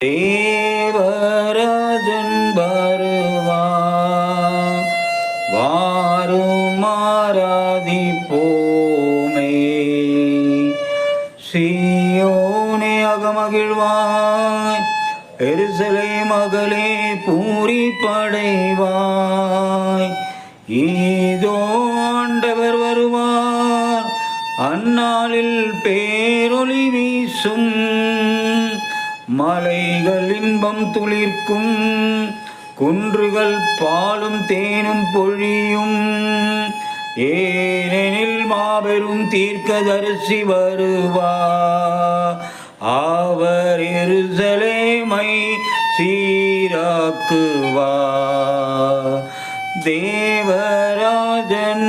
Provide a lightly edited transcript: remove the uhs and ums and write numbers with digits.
தேவராஜன் வருவார், வாரும் ஆராதிப்போமே. சீயோனே அகமகிழ்வாய், எருசலேம் மகளே பூரிப்படைவாய். இதோ ஆண்டவர் வருவார், அந்நாளில் பேரொளி வீசும். மலைகள் இன்பம் துளிர்க்கும், குன்றுகள் பாலும் தேனும் பொழியும். ஏனெனில் மாபெரும் தீர்க்கதரிசி வருவார், அவர் எருசலேமை சீராக்குவார். தேவராஜன்